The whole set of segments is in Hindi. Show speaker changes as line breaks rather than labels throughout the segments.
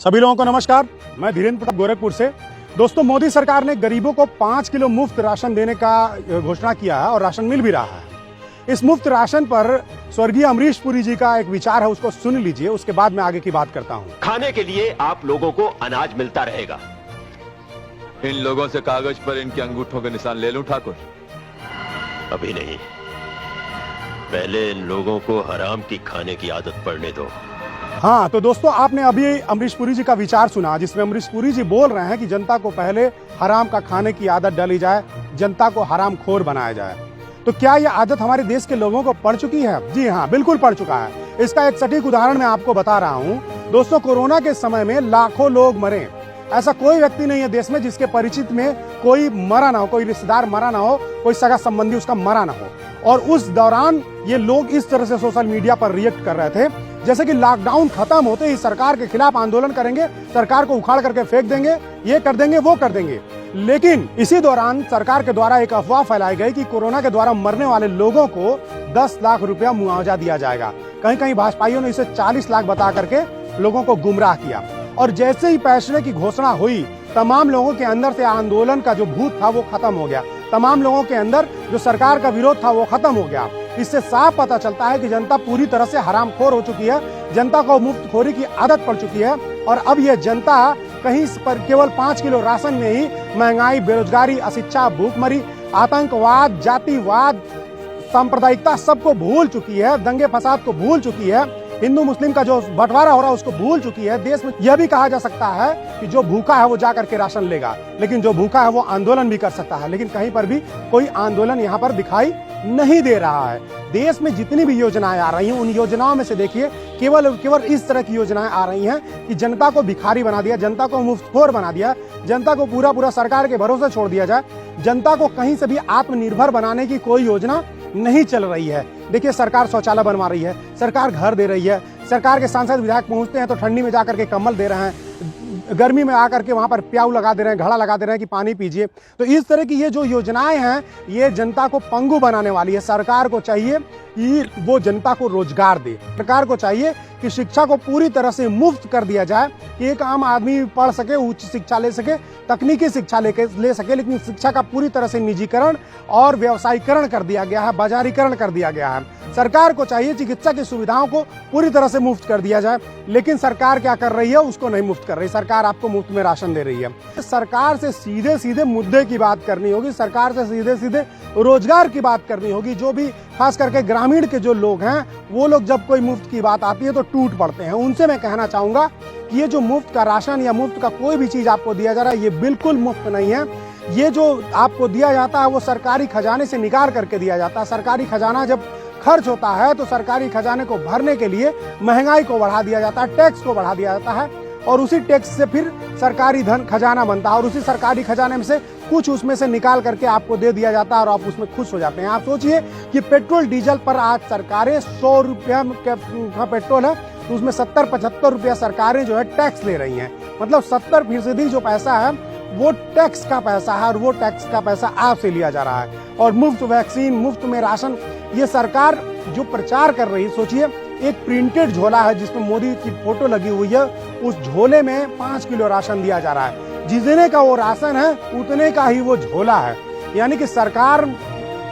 सभी लोगों को नमस्कार। मैं धीरेन्द्र प्रताप गोरखपुर से। दोस्तों, मोदी सरकार ने गरीबों को 5 किलो मुफ्त राशन देने का घोषणा किया है और राशन मिल भी रहा है। इस मुफ्त राशन पर स्वर्गीय अमरीश पुरी जी का एक विचार है, उसको सुन लीजिए, उसके बाद मैं आगे की बात करता हूँ।
खाने के लिए आप लोगों को अनाज मिलता रहेगा।
इन लोगों से कागज पर इनके अंगूठों के निशान ले लूं ठाकुर?
अभी नहीं, पहले इन लोगों को हराम की खाने की आदत पड़ने दो।
हाँ, तो दोस्तों, आपने अभी अमरीश पुरी जी का विचार सुना, जिसमें अमरीश पुरी जी बोल रहे हैं कि जनता को पहले हराम का खाने की आदत डाली जाए, जनता को हराम खोर बनाया जाए। तो क्या यह आदत हमारे देश के लोगों को पड़ चुकी है? जी हाँ, बिल्कुल पड़ चुका है। इसका एक सटीक उदाहरण मैं आपको बता रहा हूँ। दोस्तों, कोरोना के समय में लाखों लोग मरे। ऐसा कोई व्यक्ति नहीं है देश में जिसके परिचित में कोई मरा ना हो, कोई रिश्तेदार मरा ना हो, कोई सगा संबंधी उसका मरा ना हो। और उस दौरान ये लोग इस तरह से सोशल मीडिया पर रिएक्ट कर रहे थे जैसे कि लॉकडाउन खत्म होते ही सरकार के खिलाफ आंदोलन करेंगे, सरकार को उखाड़ करके फेंक देंगे, ये कर देंगे, वो कर देंगे। लेकिन इसी दौरान सरकार के द्वारा एक अफवाह फैलाई गई कि कोरोना के द्वारा मरने वाले लोगों को 10 लाख रुपया मुआवजा दिया जाएगा। कहीं कहीं भाजपाइयों ने इसे 40 लाख बता करके लोगों को गुमराह किया। और जैसे ही फैसले की घोषणा हुई, तमाम लोगों के अंदर से आंदोलन का जो भूत था वो खत्म हो गया। तमाम लोगों के अंदर जो सरकार का विरोध था वो खत्म हो गया। इससे साफ पता चलता है कि जनता पूरी तरह से हरामखोर हो चुकी है, जनता को मुफ्तखोरी की आदत पड़ चुकी है। और अब यह जनता कहीं पर केवल 5 किलो राशन में ही महंगाई, बेरोजगारी, अशिक्षा, भूखमरी, आतंकवाद, जातिवाद, सांप्रदायिकता सबको भूल चुकी है, दंगे फसाद को भूल चुकी है, हिंदू मुस्लिम का जो बंटवारा हो रहा है उसको भूल चुकी है। देश में यह भी कहा जा सकता है कि जो भूखा है वो जाकर के राशन लेगा, लेकिन जो भूखा है वो आंदोलन भी कर सकता है। लेकिन कहीं पर भी कोई आंदोलन यहाँ पर दिखाई नहीं दे रहा है। देश में जितनी भी योजनाएं आ रही हैं, उन योजनाओं में से देखिए केवल इस तरह की योजनाएं आ रही हैं कि जनता को भिखारी बना दिया, जनता को मुफ्तखोर बना दिया, जनता को पूरा सरकार के भरोसे छोड़ दिया जाए। जनता को कहीं से भी आत्मनिर्भर बनाने की कोई योजना नहीं चल रही है। देखिए, सरकार शौचालय बनवा रही है, सरकार घर दे रही है, सरकार के सांसद विधायक पहुंचते हैं तो ठंडी में जाकर के कंबल दे रहे हैं, गर्मी में आकर के वहां पर प्याऊ लगा दे रहे हैं, घड़ा लगा दे रहे हैं कि पानी पीजिए। तो इस तरह की ये जो योजनाएं हैं, ये जनता को पंगु बनाने वाली है। सरकार को चाहिए कि वो जनता को रोजगार दे। सरकार को चाहिए कि शिक्षा को पूरी तरह से मुफ्त कर दिया जाए कि एक आम आदमी पढ़ सके, उच्च शिक्षा ले सके, तकनीकी शिक्षा ले सके। लेकिन शिक्षा का पूरी तरह से निजीकरण और व्यवसायीकरण कर दिया गया है, बाजारीकरण कर दिया गया है। सरकार को चाहिए चिकित्सा की सुविधाओं को पूरी तरह से मुफ्त कर दिया जाए, लेकिन सरकार क्या कर रही है? उसको नहीं मुफ्त कर रही। सरकार आपको मुफ्त में राशन दे रही है। सरकार से सीधे सीधे मुद्दे की बात करनी होगी, सरकार से सीधे सीधे रोजगार की बात करनी होगी। जो भी खास करके ग्रामीण के जो लोग हैं, वो लोग जब कोई मुफ्त की बात आती है तो टूट पड़ते हैं। उनसे मैं कहना चाहूंगा कि ये जो मुफ्त का राशन या मुफ्त का कोई भी चीज आपको दिया जा रहा है, ये बिल्कुल मुफ्त नहीं है। ये जो आपको दिया जाता है वो सरकारी खजाने से निकाल करके दिया जाता है। सरकारी खजाना जब खर्च होता है तो सरकारी खजाने को भरने के लिए महंगाई को बढ़ा दिया जाता है, टैक्स को बढ़ा दिया जाता है, और उसी टैक्स से फिर सरकारी धन खजाना बनता है, और उसी सरकारी खजाने में से कुछ उसमें से निकाल करके आपको दे दिया जाता है और आप उसमें खुश हो जाते हैं। आप सोचिए कि पेट्रोल डीजल पर आज सरकारें 100 रुपया का पेट्रोल है तो उसमें 70-75 रुपया सरकारें जो है टैक्स ले रही हैं। मतलब 70% जो पैसा है वो टैक्स का पैसा है, और वो टैक्स का पैसा आपसे लिया जा रहा है। और मुफ्त वैक्सीन, मुफ्त में राशन, ये सरकार जो प्रचार कर रही है, सोचिए एक प्रिंटेड झोला है जिसमें मोदी की फोटो लगी हुई है, उस झोले में 5 किलो राशन दिया जा रहा है। जितने का वो राशन है उतने का ही वो झोला है। यानी कि सरकार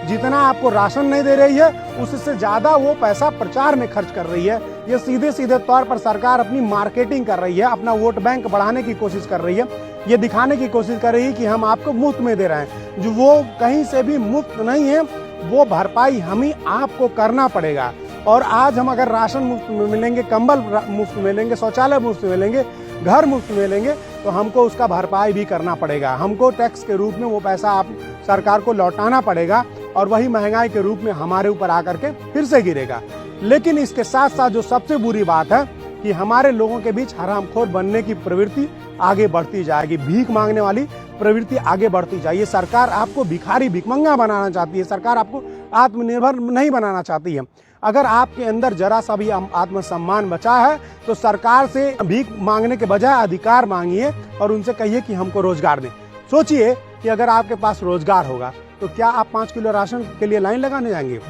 जितना आपको राशन नहीं दे रही है, उससे ज्यादा वो पैसा प्रचार में खर्च कर रही है। ये सीधे सीधे तौर पर सरकार अपनी मार्केटिंग कर रही है, अपना वोट बैंक बढ़ाने की कोशिश कर रही है। ये दिखाने की कोशिश कर रही है कि हम आपको मुफ्त में दे रहे हैं, जो वो कहीं से भी मुफ्त नहीं है। वो भरपाई हम ही आपको करना पड़ेगा। और आज हम अगर राशन मुफ्त में मिलेंगे, कंबल मुफ्त मिलेंगे, शौचालय मुफ्त मिलेंगे, घर मुफ्त मिलेंगे, तो हमको उसका भरपाई भी करना पड़ेगा। हमको टैक्स के रूप में वो पैसा आप सरकार को लौटाना पड़ेगा, और वही महंगाई के रूप में हमारे ऊपर आकर के फिर से गिरेगा। लेकिन इसके साथ साथ जो सबसे बुरी बात है कि हमारे लोगों के बीच हरामखोर बनने की प्रवृत्ति आगे बढ़ती जाएगी, भीख मांगने वाली प्रवृत्ति आगे बढ़ती जाएगी। सरकार आपको भिखारी, भिखमंगा बनाना चाहती है, सरकार आपको आत्मनिर्भर नहीं बनाना चाहती है। अगर आपके अंदर जरा सा भी आत्मसम्मान बचा है तो सरकार से भीख मांगने के बजाय अधिकार मांगिए और उनसे कहिए कि हमको रोजगार दें। सोचिए कि अगर आपके पास रोजगार होगा तो क्या आप 5 किलो राशन के लिए लाइन लगाने जाएंगे?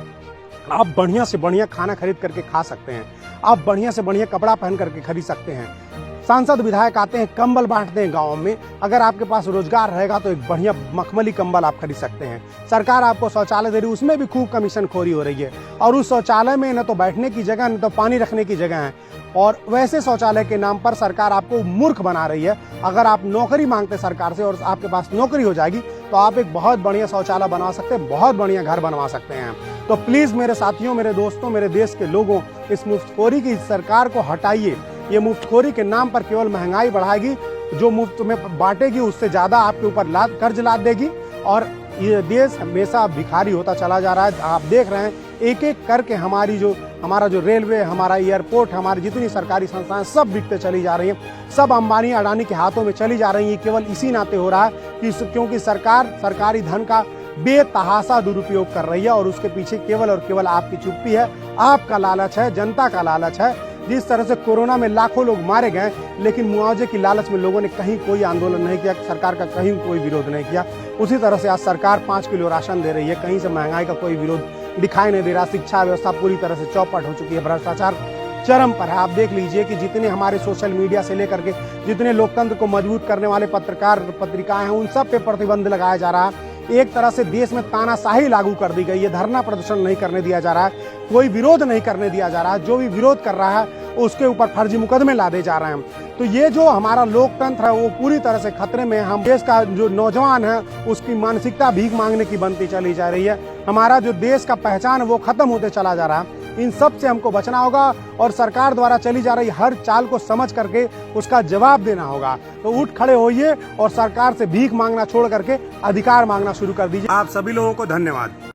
आप बढ़िया से बढ़िया खाना खरीद करके खा सकते हैं, आप बढ़िया से बढ़िया कपड़ा पहन करके खरीद सकते हैं। सांसद विधायक आते हैं, कंबल बांटते हैं गाँव में। अगर आपके पास रोजगार रहेगा तो एक बढ़िया मखमली कंबल आप खरीद सकते हैं। सरकार आपको शौचालय दे रही है, उसमें भी खूब कमीशन खोरी हो रही है। और उस शौचालय में न तो बैठने की जगह, न तो पानी रखने की जगह है। और वैसे शौचालय के नाम पर सरकार आपको मूर्ख बना रही है। अगर आप नौकरी मांगते सरकार से और आपके पास नौकरी हो जाएगी तो आप एक बहुत बढ़िया शौचालय बनवा सकते हैं, बहुत बढ़िया घर बनवा सकते हैं। तो प्लीज मेरे साथियों, मेरे दोस्तों, मेरे देश के लोगों, इस मुफ्तखोरी की सरकार को हटाइए। ये मुफ्तखोरी के नाम पर केवल महंगाई बढ़ाएगी, जो मुफ्त में बांटेगी उससे ज्यादा आपके ऊपर कर्ज लाद देगी। और ये देश हमेशा भिखारी होता चला जा रहा है। आप देख रहे हैं एक एक करके हमारा जो रेलवे, हमारा एयरपोर्ट, हमारी जितनी सरकारी संस्थाएं सब बिकते चली जा रही हैं, सब अंबानी अडानी के हाथों में चली जा रही हैं। केवल इसी नाते हो रहा है कि क्योंकि सरकार सरकारी धन का बेतहाशा दुरुपयोग कर रही है और उसके पीछे केवल और केवल आपकी चुप्पी है, आपका लालच है, जनता का लालच है। जिस तरह से कोरोना में लाखों लोग मारे गए, लेकिन मुआवजे की लालच में लोगों ने कहीं कोई आंदोलन नहीं किया, सरकार का कहीं कोई विरोध नहीं किया। उसी तरह से आज सरकार 5 किलो राशन दे रही है, कहीं से महंगाई का कोई विरोध दिखाई नहीं दे रहा। शिक्षा व्यवस्था पूरी तरह से चौपट हो चुकी है, भ्रष्टाचार चरम पर है। आप देख लीजिए कि जितने हमारे सोशल मीडिया से लेकर के जितने लोकतंत्र को मजबूत करने वाले पत्रिकाएं हैं, उन सब पे प्रतिबंध लगाया जा रहा है। एक तरह से देश में तानाशाही लागू कर दी गई है। धरना प्रदर्शन नहीं करने दिया जा रहा है, कोई विरोध नहीं करने दिया जा रहा है। जो भी विरोध कर रहा है उसके ऊपर फर्जी मुकदमे लादे जा रहे हैं। तो ये जो हमारा लोकतंत्र है वो पूरी तरह से खतरे में है। हम देश का जो नौजवान है उसकी मानसिकता भीख मांगने की बनती चली जा रही है। हमारा जो देश का पहचान है वो खत्म होते चला जा रहा है। इन सब से हमको बचना होगा और सरकार द्वारा चली जा रही हर चाल को समझ करके उसका जवाब देना होगा। तो उठ खड़े होइए और सरकार से भीख मांगना छोड़ करके अधिकार मांगना शुरू कर दीजिए। आप सभी लोगों को धन्यवाद।